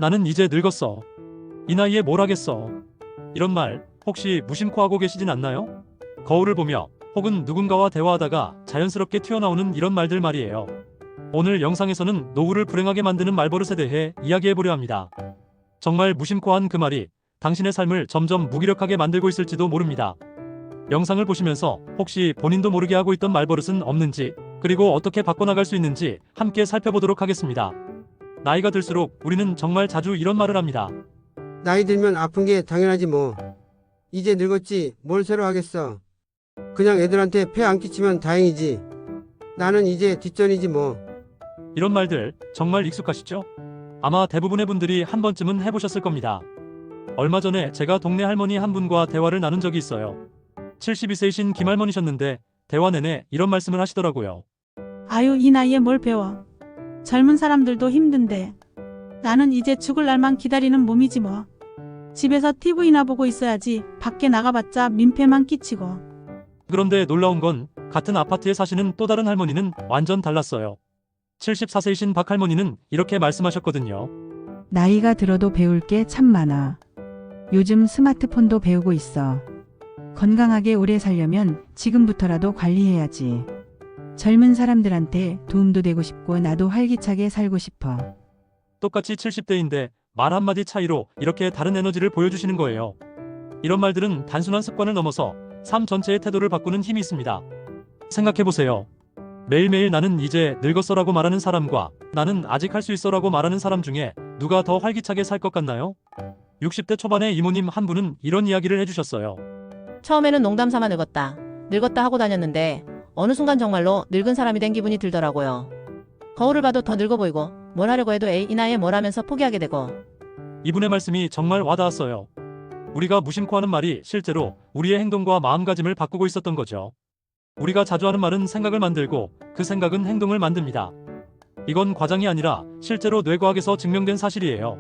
나는 이제 늙었어. 이 나이에 뭘 하겠어. 이런 말 혹시 무심코 하고 계시진 않나요? 거울을 보며 혹은 누군가와 대화하다가 자연스럽게 튀어나오는 이런 말들 말이에요. 오늘 영상에서는 노후를 불행하게 만드는 말버릇에 대해 이야기해보려 합니다. 정말 무심코 한 그 말이 당신의 삶을 점점 무기력하게 만들고 있을지도 모릅니다. 영상을 보시면서 혹시 본인도 모르게 하고 있던 말버릇은 없는지, 그리고 어떻게 바꿔나갈 수 있는지 함께 살펴보도록 하겠습니다. 나이가 들수록 우리는 정말 자주 이런 말을 합니다. 나이 들면 아픈 게 당연하지 뭐. 이제 늙었지 뭘 새로 하겠어. 그냥 애들한테 폐 안 끼치면 다행이지. 나는 이제 뒷전이지 뭐. 이런 말들 정말 익숙하시죠? 아마 대부분의 분들이 한 번쯤은 해보셨을 겁니다. 얼마 전에 제가 동네 할머니 한 분과 대화를 나눈 적이 있어요. 72세이신 김할머니셨는데 대화 내내 이런 말씀을 하시더라고요. 아유, 이 나이에 뭘 배워. 젊은 사람들도 힘든데. 나는 이제 죽을 날만 기다리는 몸이지 뭐. 집에서 TV나 보고 있어야지. 밖에 나가봤자 민폐만 끼치고. 그런데 놀라운 건 같은 아파트에 사시는 또 다른 할머니는 완전 달랐어요. 74세이신 박 할머니는 이렇게 말씀하셨거든요. 나이가 들어도 배울 게 참 많아. 요즘 스마트폰도 배우고 있어. 건강하게 오래 살려면 지금부터라도 관리해야지. 젊은 사람들한테 도움도 되고 싶고 나도 활기차게 살고 싶어. 똑같이 70대인데 말 한마디 차이로 이렇게 다른 에너지를 보여주시는 거예요. 이런 말들은 단순한 습관을 넘어서 삶 전체의 태도를 바꾸는 힘이 있습니다. 생각해보세요. 매일매일 나는 이제 늙었어라고 말하는 사람과 나는 아직 할 수 있어라고 말하는 사람 중에 누가 더 활기차게 살 것 같나요? 60대 초반의 이모님 한 분은 이런 이야기를 해주셨어요. 처음에는 농담 삼아 늙었다. 늙었다 하고 다녔는데 어느 순간 정말로 늙은 사람이 된 기분이 들더라고요. 거울을 봐도 더 늙어 보이고 뭘 하려고 해도 에이 이 나이에 뭘 하면서 포기하게 되고. 이분의 말씀이 정말 와닿았어요. 우리가 무심코 하는 말이 실제로 우리의 행동과 마음가짐을 바꾸고 있었던 거죠. 우리가 자주 하는 말은 생각을 만들고 그 생각은 행동을 만듭니다. 이건 과장이 아니라 실제로 뇌과학에서 증명된 사실이에요.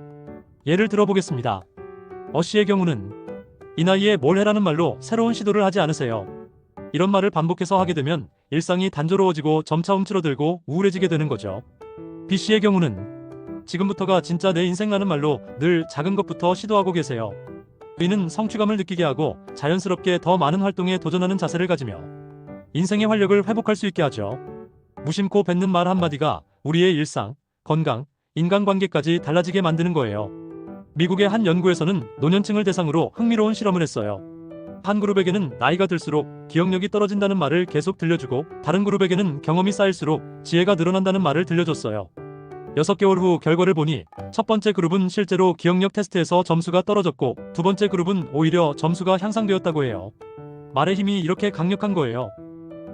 예를 들어보겠습니다. 어씨의 경우는 이 나이에 뭘 해라는 말로 새로운 시도를 하지 않으세요. 이런 말을 반복해서 하게 되면 일상이 단조로워지고 점차 움츠러들고 우울해지게 되는 거죠. B씨의 경우는 지금부터가 진짜 내 인생라는 말로 늘 작은 것부터 시도하고 계세요. B는 성취감을 느끼게 하고 자연스럽게 더 많은 활동에 도전하는 자세를 가지며 인생의 활력을 회복할 수 있게 하죠. 무심코 뱉는 말 한마디가 우리의 일상, 건강, 인간관계까지 달라지게 만드는 거예요. 미국의 한 연구에서는 노년층을 대상으로 흥미로운 실험을 했어요. 한 그룹에게는 나이가 들수록 기억력이 떨어진다는 말을 계속 들려주고 다른 그룹에게는 경험이 쌓일수록 지혜가 늘어난다는 말을 들려줬어요. 6개월 후 결과를 보니 첫 번째 그룹은 실제로 기억력 테스트에서 점수가 떨어졌고 두 번째 그룹은 오히려 점수가 향상되었다고 해요. 말의 힘이 이렇게 강력한 거예요.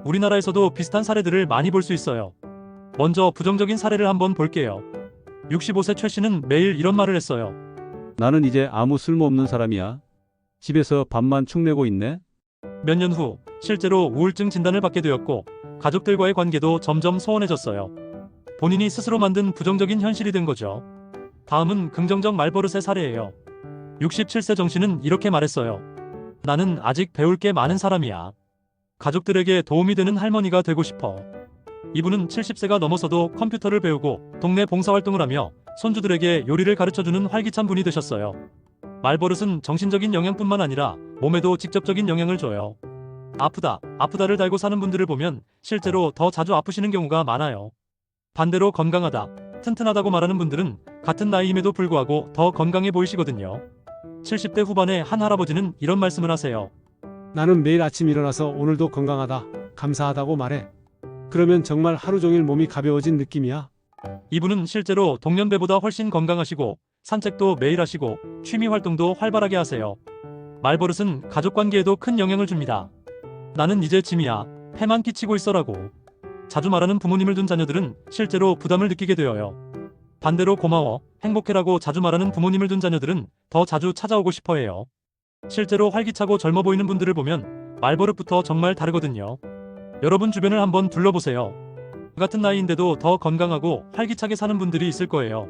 우리나라에서도 비슷한 사례들을 많이 볼 수 있어요. 먼저 부정적인 사례를 한번 볼게요. 65세 최 씨는 매일 이런 말을 했어요. 나는 이제 아무 쓸모없는 사람이야. 집에서 밥만 축내고 있네. 몇 년 후 실제로 우울증 진단을 받게 되었고 가족들과의 관계도 점점 소원해졌어요. 본인이 스스로 만든 부정적인 현실이 된 거죠. 다음은 긍정적 말버릇의 사례예요. 67세 정 씨는 이렇게 말했어요. 나는 아직 배울 게 많은 사람이야. 가족들에게 도움이 되는 할머니가 되고 싶어. 이분은 70세가 넘어서도 컴퓨터를 배우고 동네 봉사활동을 하며 손주들에게 요리를 가르쳐주는 활기찬 분이 되셨어요. 말버릇은 정신적인 영향뿐만 아니라 몸에도 직접적인 영향을 줘요. 아프다를 달고 사는 분들을 보면 실제로 더 자주 아프시는 경우가 많아요. 반대로 건강하다, 튼튼하다고 말하는 분들은 같은 나이임에도 불구하고 더 건강해 보이시거든요. 70대 후반의 한 할아버지는 이런 말씀을 하세요. 나는 매일 아침 일어나서 오늘도 건강하다, 감사하다고 말해. 그러면 정말 하루 종일 몸이 가벼워진 느낌이야. 이분은 실제로 동년배보다 훨씬 건강하시고 산책도 매일 하시고 취미 활동도 활발하게 하세요. 말버릇은 가족관계에도 큰 영향을 줍니다. 나는 이제 짐이야, 폐만 끼치고 있어라고 자주 말하는 부모님을 둔 자녀들은 실제로 부담을 느끼게 되어요. 반대로 고마워, 행복해라고 자주 말하는 부모님을 둔 자녀들은 더 자주 찾아오고 싶어 해요. 실제로 활기차고 젊어 보이는 분들을 보면 말버릇부터 정말 다르거든요. 여러분 주변을 한번 둘러보세요. 같은 나이인데도 더 건강하고 활기차게 사는 분들이 있을 거예요.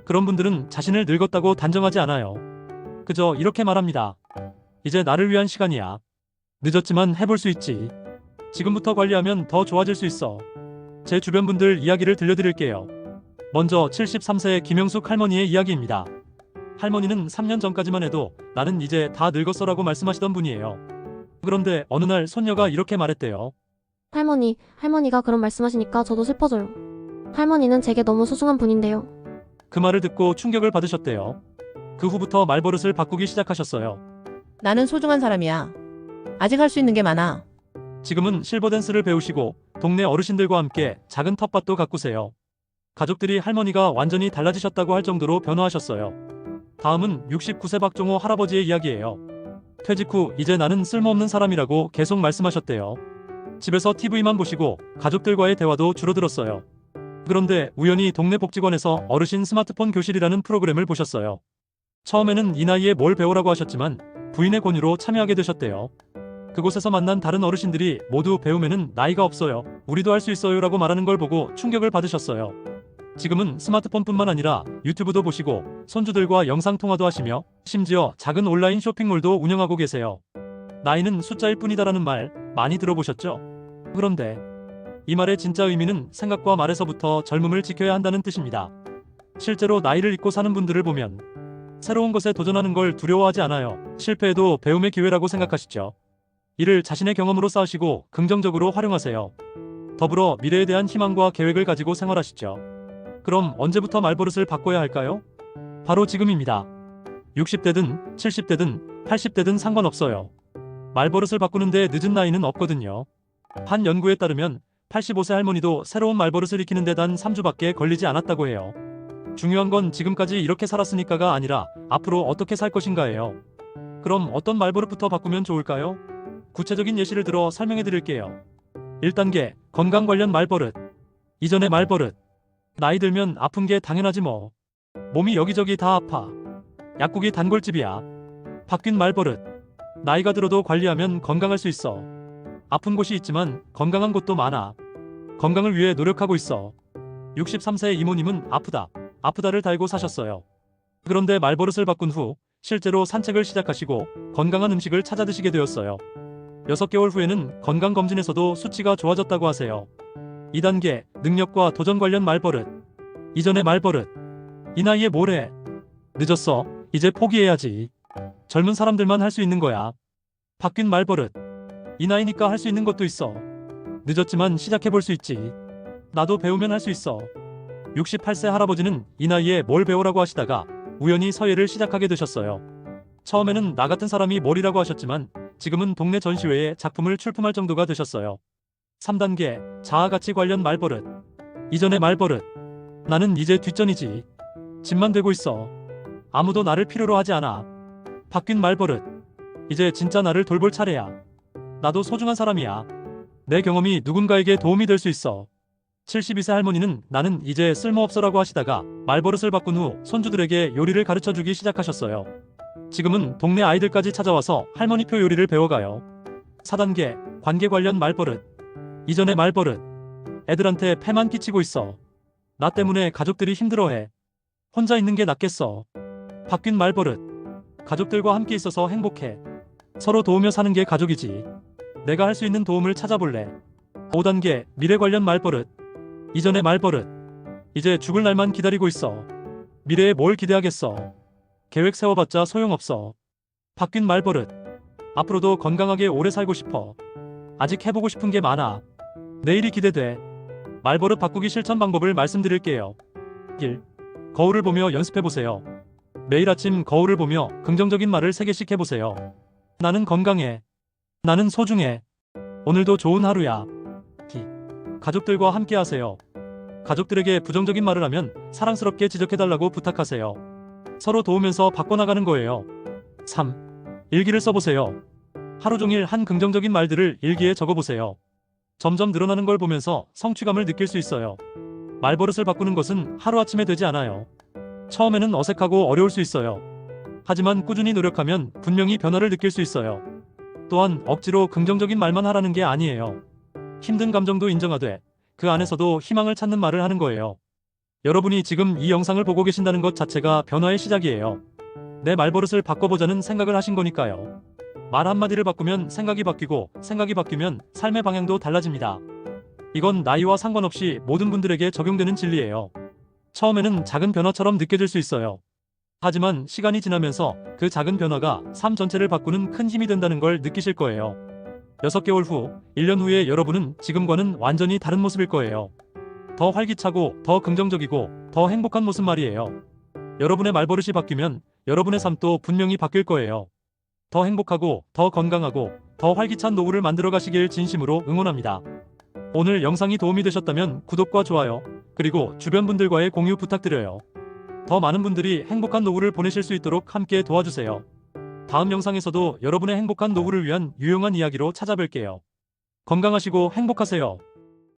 그런 분들은 자신을 늙었다고 단정하지 않아요. 그저 이렇게 말합니다. 이제 나를 위한 시간이야. 늦었지만 해볼 수 있지. 지금부터 관리하면 더 좋아질 수 있어. 제 주변 분들 이야기를 들려드릴게요. 먼저 73세의 김영숙 할머니의 이야기입니다. 할머니는 3년 전까지만 해도 나는 이제 다 늙었어라고 말씀하시던 분이에요. 그런데 어느 날 손녀가 이렇게 말했대요. 할머니가 그런 말씀하시니까 저도 슬퍼져요. 할머니는 제게 너무 소중한 분인데요. 그 말을 듣고 충격을 받으셨대요. 그 후부터 말버릇을 바꾸기 시작하셨어요. 나는 소중한 사람이야. 아직 할 수 있는 게 많아. 지금은 실버댄스를 배우시고 동네 어르신들과 함께 작은 텃밭도 가꾸세요. 가족들이 할머니가 완전히 달라지셨다고 할 정도로 변화하셨어요. 다음은 69세 박종호 할아버지의 이야기예요. 퇴직 후 이제 나는 쓸모없는 사람이라고 계속 말씀하셨대요. 집에서 TV만 보시고 가족들과의 대화도 줄어들었어요. 그런데 우연히 동네 복지관에서 어르신 스마트폰 교실이라는 프로그램을 보셨어요. 처음에는 이 나이에 뭘 배우라고 하셨지만 부인의 권유로 참여하게 되셨대요. 그곳에서 만난 다른 어르신들이 모두 배우면은 나이가 없어요. 우리도 할 수 있어요 라고 말하는 걸 보고 충격을 받으셨어요. 지금은 스마트폰뿐만 아니라 유튜브도 보시고 손주들과 영상통화도 하시며 심지어 작은 온라인 쇼핑몰도 운영하고 계세요. 나이는 숫자일 뿐이다라는 말 많이 들어보셨죠? 그런데 이 말의 진짜 의미는 생각과 말에서부터 젊음을 지켜야 한다는 뜻입니다. 실제로 나이를 잊고 사는 분들을 보면 새로운 것에 도전하는 걸 두려워하지 않아요. 실패해도 배움의 기회라고 생각하시죠. 이를 자신의 경험으로 쌓으시고 긍정적으로 활용하세요. 더불어 미래에 대한 희망과 계획을 가지고 생활하시죠. 그럼 언제부터 말버릇을 바꿔야 할까요? 바로 지금입니다. 60대든 70대든 80대든 상관없어요. 말버릇을 바꾸는데 늦은 나이는 없거든요. 한 연구에 따르면 85세 할머니도 새로운 말버릇을 익히는 데 단 3주밖에 걸리지 않았다고 해요. 중요한 건 지금까지 이렇게 살았으니까가 아니라 앞으로 어떻게 살 것인가예요. 그럼 어떤 말버릇부터 바꾸면 좋을까요? 구체적인 예시를 들어 설명해 드릴게요. 1단계, 건강 관련 말버릇. 이전의 말버릇. 나이 들면 아픈 게 당연하지 뭐. 몸이 여기저기 다 아파. 약국이 단골집이야. 바뀐 말버릇. 나이가 들어도 관리하면 건강할 수 있어. 아픈 곳이 있지만 건강한 곳도 많아. 건강을 위해 노력하고 있어. 63세 이모님은 아프다를 달고 사셨어요. 그런데 말버릇을 바꾼 후 실제로 산책을 시작하시고 건강한 음식을 찾아 드시게 되었어요. 6개월 후에는 건강검진에서도 수치가 좋아졌다고 하세요. 2단계, 능력과 도전 관련 말버릇. 이전의 말버릇. 이 나이에 뭘 해? 늦었어. 이제 포기해야지. 젊은 사람들만 할 수 있는 거야. 바뀐 말버릇. 이 나이니까 할 수 있는 것도 있어. 늦었지만 시작해볼 수 있지. 나도 배우면 할 수 있어. 68세 할아버지는 이 나이에 뭘 배우라고 하시다가 우연히 서예를 시작하게 되셨어요. 처음에는 나 같은 사람이 뭘이라고 하셨지만 지금은 동네 전시회에 작품을 출품할 정도가 되셨어요. 3단계, 자아가치 관련 말버릇. 이전의 말버릇. 나는 이제 뒷전이지. 집만 되고 있어. 아무도 나를 필요로 하지 않아. 바뀐 말버릇. 이제 진짜 나를 돌볼 차례야. 나도 소중한 사람이야. 내 경험이 누군가에게 도움이 될 수 있어. 72세 할머니는 나는 이제 쓸모없어라고 하시다가 말버릇을 바꾼 후 손주들에게 요리를 가르쳐주기 시작하셨어요. 지금은 동네 아이들까지 찾아와서 할머니표 요리를 배워가요. 4단계, 관계 관련 말버릇. 이전의 말버릇. 애들한테 폐만 끼치고 있어. 나 때문에 가족들이 힘들어해. 혼자 있는 게 낫겠어. 바뀐 말버릇. 가족들과 함께 있어서 행복해. 서로 도우며 사는 게 가족이지. 내가 할 수 있는 도움을 찾아볼래. 5단계, 미래 관련 말버릇. 이전의 말버릇. 이제 죽을 날만 기다리고 있어. 미래에 뭘 기대하겠어. 계획 세워봤자 소용없어. 바뀐 말버릇. 앞으로도 건강하게 오래 살고 싶어. 아직 해보고 싶은 게 많아. 내일이 기대돼. 말버릇 바꾸기 실천 방법을 말씀드릴게요. 1. 거울을 보며 연습해보세요. 매일 아침 거울을 보며 긍정적인 말을 3개씩 해보세요. 나는 건강해. 나는 소중해. 오늘도 좋은 하루야. 2. 가족들과 함께 하세요. 가족들에게 부정적인 말을 하면 사랑스럽게 지적해달라고 부탁하세요. 서로 도우면서 바꿔나가는 거예요. 3. 일기를 써보세요. 하루 종일 한 긍정적인 말들을 일기에 적어보세요. 점점 늘어나는 걸 보면서 성취감을 느낄 수 있어요. 말버릇을 바꾸는 것은 하루아침에 되지 않아요. 처음에는 어색하고 어려울 수 있어요. 하지만 꾸준히 노력하면 분명히 변화를 느낄 수 있어요. 또한 억지로 긍정적인 말만 하라는 게 아니에요. 힘든 감정도 인정하되 그 안에서도 희망을 찾는 말을 하는 거예요. 여러분이 지금 이 영상을 보고 계신다는 것 자체가 변화의 시작이에요. 내 말버릇을 바꿔보자는 생각을 하신 거니까요. 말 한마디를 바꾸면 생각이 바뀌고 생각이 바뀌면 삶의 방향도 달라집니다. 이건 나이와 상관없이 모든 분들에게 적용되는 진리예요. 처음에는 작은 변화처럼 느껴질 수 있어요. 하지만 시간이 지나면서 그 작은 변화가 삶 전체를 바꾸는 큰 힘이 된다는 걸 느끼실 거예요. 6개월 후, 1년 후에 여러분은 지금과는 완전히 다른 모습일 거예요. 더 활기차고, 더 긍정적이고, 더 행복한 모습 말이에요. 여러분의 말버릇이 바뀌면 여러분의 삶도 분명히 바뀔 거예요. 더 행복하고, 더 건강하고, 더 활기찬 노후를 만들어 가시길 진심으로 응원합니다. 오늘 영상이 도움이 되셨다면 구독과 좋아요, 그리고 주변 분들과의 공유 부탁드려요. 더 많은 분들이 행복한 노후를 보내실 수 있도록 함께 도와주세요. 다음 영상에서도 여러분의 행복한 노후를 위한 유용한 이야기로 찾아뵐게요. 건강하시고 행복하세요.